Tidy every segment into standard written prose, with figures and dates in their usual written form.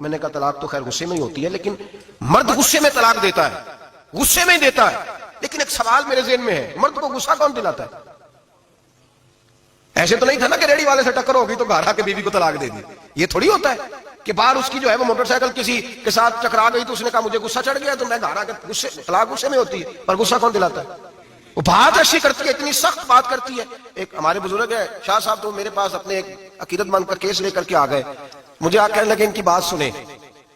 میں نے کہا طلاق تو خیر غصے میں ہی ہوتی ہے، لیکن مرد غصے میں طلاق دیتا ہے، غصے میں ہی دیتا ہے، لیکن ایک سوال میرے ذہن میں ہے، مرد کو غصہ کون دلاتا ہے؟ ایسے تو نہیں تھا نا کہ ریڑی والے سے ٹکر ہوگی تو گھر آ کے بیوی کو طلاق دے دی، یہ تھوڑی ہوتا ہے کہ باہر اس کی جو ہے وہ موٹر سائیکل کسی کے ساتھ ٹکرا گئی تو اس نے کہا مجھے غصہ چڑھ گیا تو میں گھر آ کے غصے، طلاق غصے میں ہوتی ہے، پر غصہ کون دلاتا ہے؟ وہ بات ایسی کرتی ہے، اتنی سخت بات کرتی ہے۔ ایک ہمارے بزرگ ہے شاہ صاحب، تو میرے پاس اپنے ایک عقیدت مند کا کیس لے کر کے آ گئے، مجھے آ کہنے لگے ان کی بات سنیں۔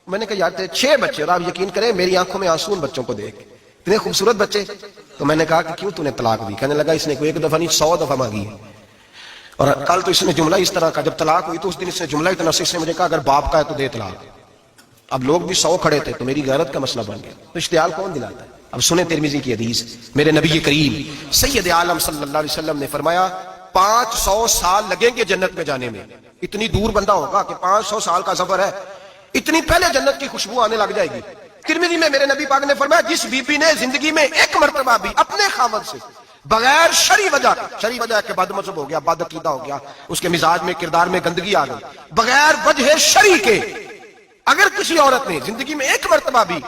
میں نے کہا یار تھے 6 بچے، اور آپ یقین کریں میری آنکھوں میں آنسو ان بچوں کو دیکھ، اتنے خوبصورت بچے۔ تو میں نے کہا کہ کیوں تو نے طلاق دی؟ کہنے لگا اس نے کوئی 1 دفعہ نہیں 100 دفعہ مانگی ہے، اور کل تو اس نے جملہ اس طرح کا، جب طلاق ہوئی تو اس دن اس نے جملہ اتنا سے، اس نے مجھے کہا اگر باپ کا ہے تو دے طلاق۔ اب لوگ بھی 100 کھڑے تھے تو میری غیرت کا مسئلہ بن گیا، تو اشتعال کون دلاتا ہے؟ اب سنیں ترمذی کی حدیث، میرے نبی کریم سید عالم صلی اللہ علیہ وسلم نے فرمایا 500 سال لگیں گے جنت میں جانے میں۔ اتنی دور بندہ ہوگا کہ 500 سال کا سفر ہے، اتنی پہلے جنت کی خوشبو آنے لگ جائے گی۔ ترمذی میں میرے نبی پاک نے فرمایا جس بی بی نے زندگی میں ایک مرتبہ بھی اپنے خاوند سے بغیر شرعی وجہ کے بد مذہب ہو گیا، بد عقیدہ ہو گیا، اس کے مزاج میں کردار میں گندگی آ گئی، بغیر وجہ شرعی کے اگر کسی عورت نے زندگی میں ایک مرتبہ بھی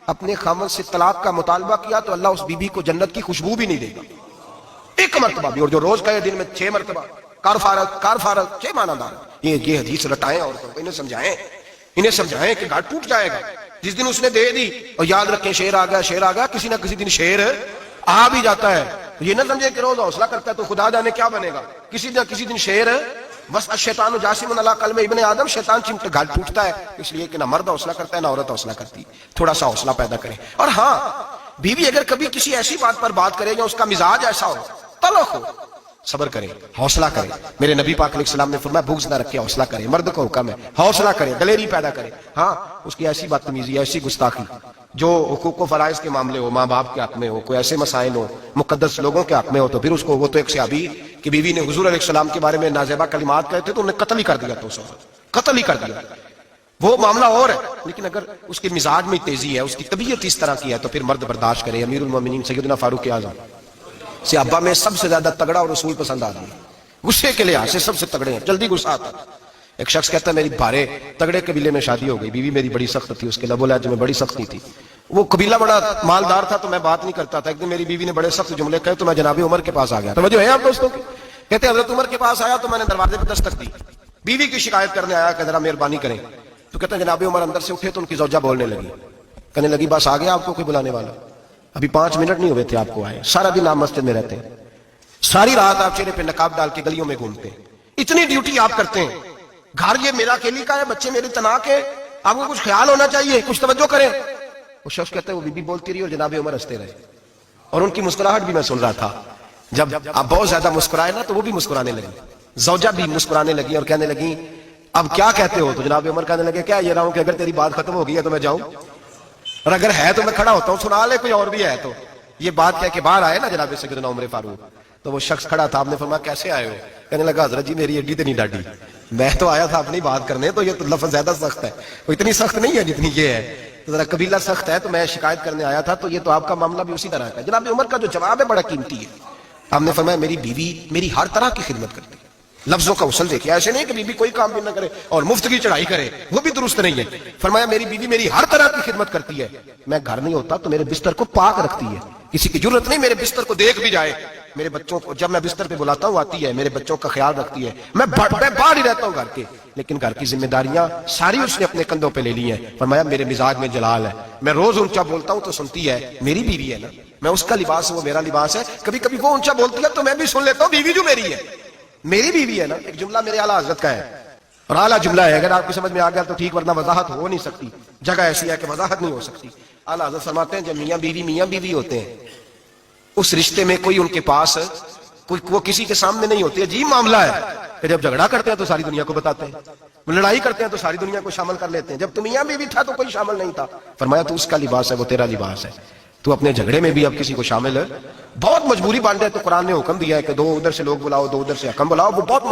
اپنے خاوند سے طلاق کا مطالبہ کیا تو اللہ اس بی بی کو جنت کی خوشبو بھی نہیں دے گا، ایک مرتبہ بھی۔ اور جو روز کہے دن میں 6 مرتبہ کارفارت 6 معنی دار، یہ حدیث رٹائیں عورتوں کو، انہیں سمجھائیں کہ گھر ٹوٹ جائے گا جس دن اس نے دے دی۔ اور یاد رکھیں شیر آ گیا، کسی نہ کسی دن شیر آ بھی جاتا ہے، یہ نہ سمجھے کہ روز حوصلہ کرتا ہے تو خدا جانے کیا بنے گا، کسی نہ کسی دن شیر بس الشیطان جاسم علی قلب ابن آدم، شیطان چمٹ گھر ٹوٹتا ہے، اس لیے کہ نہ مرد حوصلہ کرتا ہے نہ عورت حوصلہ کرتی، تھوڑا سا حوصلہ پیدا کریں۔ اور ہاں بیوی اگر کبھی کسی ایسی بات پر بات کرے یا اس کا مزاج ایسا ہو، تلخ ہو، صبر کریں، حوصلہ کریں۔ میرے نبی پاک علیہ السلام نے فرمایا بغض نہ رکھے، حوصلہ کریں، مرد کو حکم ہے حوصلہ کریں، دلیری پیدا کریں۔ ہاں اس کی ایسی بدتمیزی، ایسی گستاخی جو حقوق و فرائض کے معاملے ہو، ماں باپ کے حق میں ہو، کوئی ایسے مسائل ہو مقدس لوگوں کے حق میں ہو، تو پھر اس کو، وہ تو ایک صحابی کی بیوی نے حضور علیہ السلام کے بارے میں نازیبا کلمات کہے تھے تو انہیں قتل ہی کر دیا، تو قتل ہی کر دیا، وہ معاملہ اور ہے۔ لیکن اگر اس کے مزاج میں تیزی ہے، اس کی طبیعت اس طرح کی ہے تو پھر مرد برداشت کرے۔ امیر المومنین سیدنا فاروق اعظم صحابہ میں سب سے زیادہ تگڑا اور رسول پسند آدمی، غصے کے لحاظ سے سب سے تگڑے ہیں، جلدی غصہ آتا ہے۔ ایک شخص کہتا ہے میری بھارے تگڑے قبیلے میں شادی ہو گئی، بیوی میری بڑی سخت تھی، اس کے لب و لہجے میں بڑی سختی تھی، وہ قبیلہ بڑا مالدار تھا تو میں بات نہیں کرتا تھا۔ ایک دن میری بیوی نے بڑے سخت جملے کہے تو میں جناب عمر کے پاس آ گیا۔ توجہ ہے آپ دوستوں کی؟ کہتے ہیں حضرت عمر کے پاس آیا تو میں نے دروازے پہ دستک دی، بیوی کی شکایت کرنے آیا کہ ذرا مہربانی کریں، تو کہتے ہیں جناب عمر اندر سے اٹھے تو ان کی زوجہ بولنے لگی، کہنے لگی بس آ گیا آپ کو کوئی بلانے والا؟ ابھی 5 منٹ نہیں ہوئے تھے آپ کو آئے، سارا دن آپ مسجد میں رہتے ہیں، ساری رات آپ چہرے پہ نقاب ڈال کے گلیوں میں گھومتے ہیں، اتنی ڈیوٹی آپ کرتے ہیں، گھر یہ میرا اکیلی کا ہے، بچے میری تنہا کے، آپ کو کچھ خیال ہونا چاہیے، کچھ توجہ کریں۔ وہ شخص کہتے ہیں وہ بی بی بولتی رہی اور جناب عمر ہنستے رہے، اور ان کی مسکراہٹ بھی میں سن رہا تھا۔ جب آپ بہت زیادہ مسکرائے نا تو وہ بھی مسکرانے لگی، زوجہ بھی مسکرانے لگی اور کہنے لگی اب کیا کہتے ہو؟ تو جناب عمر کہنے لگے کیا یہ رہا ہوں کہ اگر تیری بات ختم ہو گئی ہے تو میں جاؤں، اور اگر ہے تو میں کھڑا ہوتا ہوں، سنا لے کوئی اور بھی ہے تو۔ یہ بات کہہ کے باہر آئے نا جناب سیدنا عمر فاروق، تو وہ شخص کھڑا تھا، آپ نے فرمایا کیسے آئے ہو؟ کہنے لگا حضرت جی میری اڈی تو نہیں ڈاڈی، میں تو آیا تھا اپنی بات کرنے، تو یہ تو لفظ زیادہ سخت ہے، وہ اتنی سخت نہیں ہے جتنی یہ ہے، تو ذرا قبیلہ سخت ہے تو میں شکایت کرنے آیا تھا، تو یہ تو آپ کا معاملہ بھی اسی طرح کا ہے۔ جناب عمر کا جو جواب ہے بڑا قیمتی ہے، آپ نے فرمایا میری بیوی میری ہر طرح کی خدمت کرتی ہے، لفظوں کا وصل دیکھیں، ایسے نہیں کہ بیوی کوئی کام بھی نہ کرے اور مفت کی چڑھائی کرے، وہ بھی درست نہیں ہے۔ فرمایا میری بیوی میری ہر طرح کی خدمت کرتی ہے، میں گھر نہیں ہوتا تو میرے بستر کو پاک رکھتی ہے، کسی کی ضرورت نہیں میرے بستر کو دیکھ بھی جائے، میرے بچوں کو جب میں بستر پہ بلاتا ہوں آتی ہے، میرے بچوں کا خیال رکھتی ہے، میں باہر ہی رہتا ہوں گھر کے، لیکن گھر کی ذمہ داریاں ساری اس نے اپنے کندھوں پہ لے لی ہیں۔ فرمایا میرے مزاج میں جلال ہے، میں روز اونچا بولتا ہوں تو سنتی ہے، میری بیوی ہے نا، میں اس کا لباس وہ میرا لباس ہے، کبھی کبھی وہ اونچا بولتی ہے تو میں بھی سن لیتا ہوں، بیوی جو میری ہے میری بیوی ہے نا۔ ایک جملہ میرے اعلیٰ حضرت کا ہے اور اعلیٰ جملہ ہے، اگر آپ کی سمجھ میں آ گیا تو ٹھیک، ورنہ وضاحت ہو نہیں سکتی، جگہ ایسی ہے کہ وضاحت نہیں ہو سکتی۔ اعلیٰ حضرت فرماتے ہیں جب میاں بیوی ہوتے ہیں اس رشتے میں کوئی ان کے پاس وہ کسی کے سامنے نہیں ہوتے، عجیب معاملہ ہے کہ جب جھگڑا کرتے ہیں تو ساری دنیا کو بتاتے ہیں، لڑائی کرتے ہیں تو ساری دنیا کو شامل کر لیتے ہیں، جب تو میاں بیوی تھا تو کوئی شامل نہیں تھا۔ فرمایا تو اس کا لباس ہے، وہ تیرا لباس ہے، تو اپنے جھگڑے میں بھی اب کسی کو شامل ہے، بہت مجبوری بن جائے تو قرآن نے حکم دیا ہے کہ 2 ادھر سے لوگ بلاؤ 2 ادھر سے حکم بلاؤ، وہ بہت